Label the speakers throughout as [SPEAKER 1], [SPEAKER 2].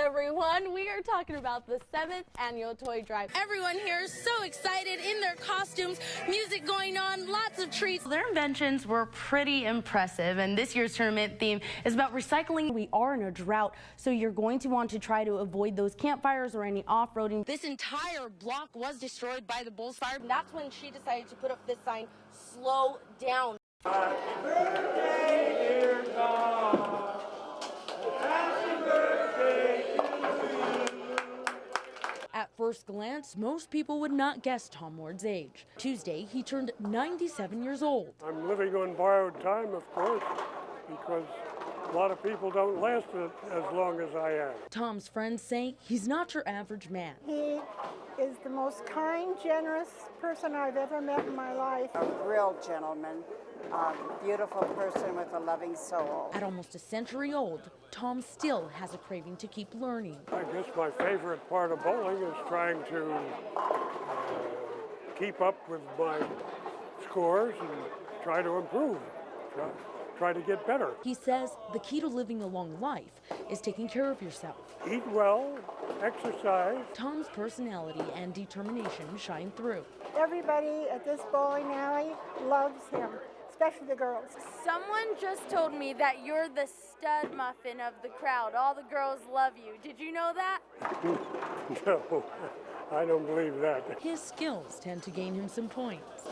[SPEAKER 1] everyone. We are talking about the 7th annual toy drive. Everyone here is so excited in their costumes, music going on, lots of treats. Their inventions were pretty impressive, and this year's tournament theme is about recycling. We are in a drought, so you're going to want to try to avoid those campfires or any off-roading. This entire block was destroyed by the Bulls fire, and that's when she decided to put up this sign, "Slow down."
[SPEAKER 2] Happy birthday, dear God. Happy birthday to you.
[SPEAKER 1] At first glance, most people would not guess Tom Ward's age. Tuesday, he turned 97 years old.
[SPEAKER 2] I'm living on borrowed time, of course, because a lot of people don't last as long as I am.
[SPEAKER 1] Tom's friends say he's not your average man.
[SPEAKER 3] He is the most kind, generous person I've ever met in my life.
[SPEAKER 4] A real gentleman, a beautiful person with a loving soul.
[SPEAKER 1] At almost a century old, Tom still has a craving to keep learning.
[SPEAKER 2] I guess my favorite part of bowling is trying to keep up with my scores and try to improve, try to get better.
[SPEAKER 1] He says the key to living a long life is taking care of yourself.
[SPEAKER 2] Eat well, exercise.
[SPEAKER 1] Tom's personality and determination shine through.
[SPEAKER 3] Everybody at this bowling alley loves him, especially the girls.
[SPEAKER 5] Someone just told me that you're the stud muffin of the crowd. All the girls love you. Did you know that?
[SPEAKER 2] No, I don't believe that.
[SPEAKER 1] His skills tend to gain him some points.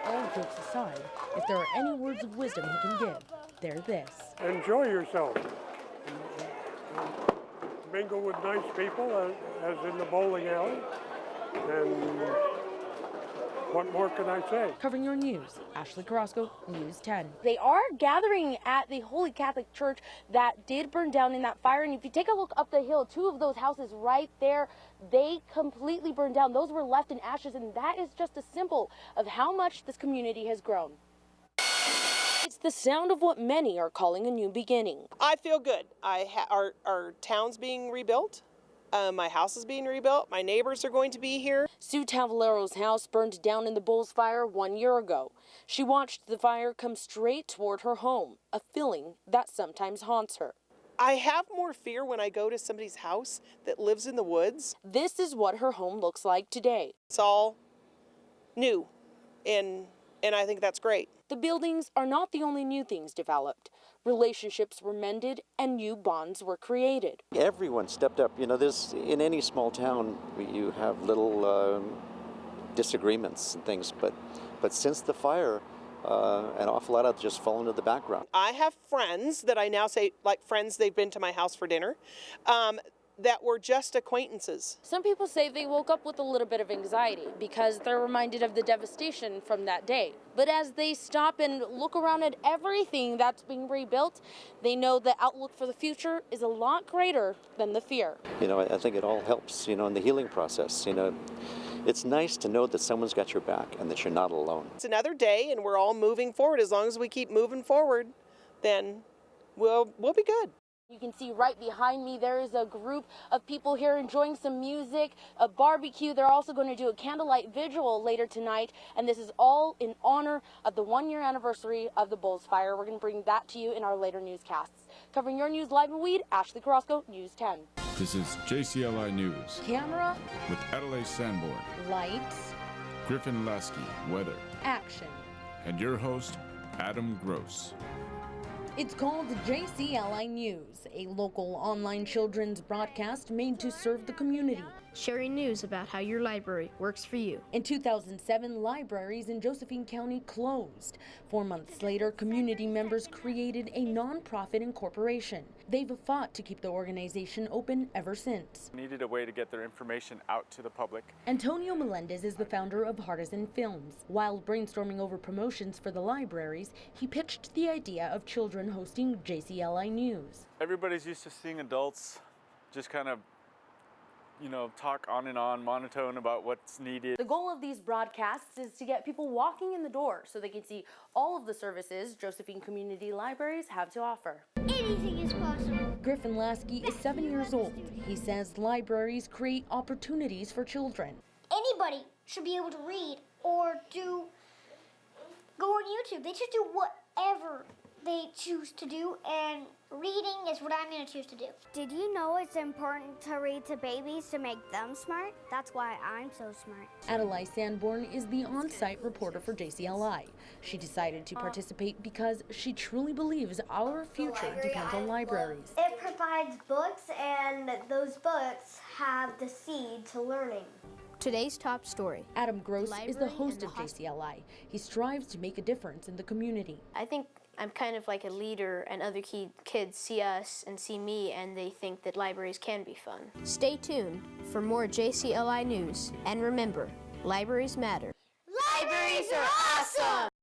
[SPEAKER 1] All jokes aside, if there are any words of wisdom he can give, they're this.
[SPEAKER 2] Enjoy yourself. Mingle with nice people, as in the bowling alley. And what more can I say?
[SPEAKER 1] Covering your news, Ashley Carrasco, News 10.
[SPEAKER 5] They are gathering at the Holy Catholic Church that did burn down in that fire. And if you take a look up the hill, 2 of those houses right there, they completely burned down. Those were left in ashes, and that is just a symbol of how much this community has grown. It's the sound of what many are calling a new beginning.
[SPEAKER 6] I feel good. Our town's being rebuilt. My house is being rebuilt. My neighbors are going to be here.
[SPEAKER 5] Sue Tavalero's house burned down in the Bulls fire 1 year ago. She watched the fire come straight toward her home, a feeling that sometimes haunts her.
[SPEAKER 6] I have more fear when I go to somebody's house that lives in the woods.
[SPEAKER 5] This is what her home looks like today.
[SPEAKER 6] It's all new, and I think that's great.
[SPEAKER 5] The buildings are not the only new things developed. Relationships were mended and new bonds were created.
[SPEAKER 7] Everyone stepped up. You know, in any small town, you have little disagreements and things, but since the fire, an awful lot have just fallen to the background.
[SPEAKER 6] I have friends that I now say, like friends, they've been to my house for dinner, that were just acquaintances.
[SPEAKER 5] Some people say they woke up with a little bit of anxiety because they're reminded of the devastation from that day. But as they stop and look around at everything that's being rebuilt, they know the outlook for the future is a lot greater than the fear.
[SPEAKER 7] You know, I think it all helps, in the healing process. It's nice to know that someone's got your back and that you're not alone.
[SPEAKER 6] It's another day and we're all moving forward. As long as we keep moving forward, then we'll be good.
[SPEAKER 5] You can see right behind me there is a group of people here enjoying some music, a barbecue. They're also going to do a candlelight vigil later tonight, and this is all in honor of the 1-year anniversary of the Bulls fire. We're going to bring that to you in our later newscasts. Covering your news live in Weed, Ashley Carrasco, News 10.
[SPEAKER 8] This is JCLI News.
[SPEAKER 1] Camera,
[SPEAKER 8] with Adelaide Sanborn,
[SPEAKER 1] lights,
[SPEAKER 8] Griffin Lasky, weather,
[SPEAKER 1] action.
[SPEAKER 8] and your host, Adam Gross.
[SPEAKER 1] It's called JCLI News, a local online children's broadcast made to serve the community.
[SPEAKER 9] Sharing news about how your library works for you.
[SPEAKER 1] In 2007, libraries in Josephine County closed. 4 months later, community members created a nonprofit incorporation. They've fought to keep the organization open ever since.
[SPEAKER 10] Needed a way to get their information out to the public.
[SPEAKER 1] Antonio Melendez is the founder of Partisan Films. While brainstorming over promotions for the libraries, he pitched the idea of children hosting JCLI News.
[SPEAKER 10] Everybody's used to seeing adults just kind of talk on and on, monotone about what's needed.
[SPEAKER 5] The goal of these broadcasts is to get people walking in the door so they can see all of the services Josephine Community Libraries have to offer.
[SPEAKER 11] Anything is possible.
[SPEAKER 1] Griffin Lasky is 7 years old. He says libraries create opportunities for children.
[SPEAKER 11] Anybody should be able to read or go to. They just do whatever they choose to do, and reading is what I'm going to choose to do.
[SPEAKER 12] Did you know it's important to read to babies to make them smart? That's why I'm so smart.
[SPEAKER 13] Adelaide Sanborn is the on-site reporter for JCLI. She decided to participate because she truly believes our future depends on libraries.
[SPEAKER 12] It provides books, and those books have the seed to learning.
[SPEAKER 9] Today's top story.
[SPEAKER 13] Adam Gross is the host of JCLI. He strives to make a difference in the community.
[SPEAKER 14] I think I'm kind of like a leader, and other kids see us and see me, and they think that libraries can be fun.
[SPEAKER 9] Stay tuned for more JCLI news. And remember, libraries matter.
[SPEAKER 11] Libraries are awesome!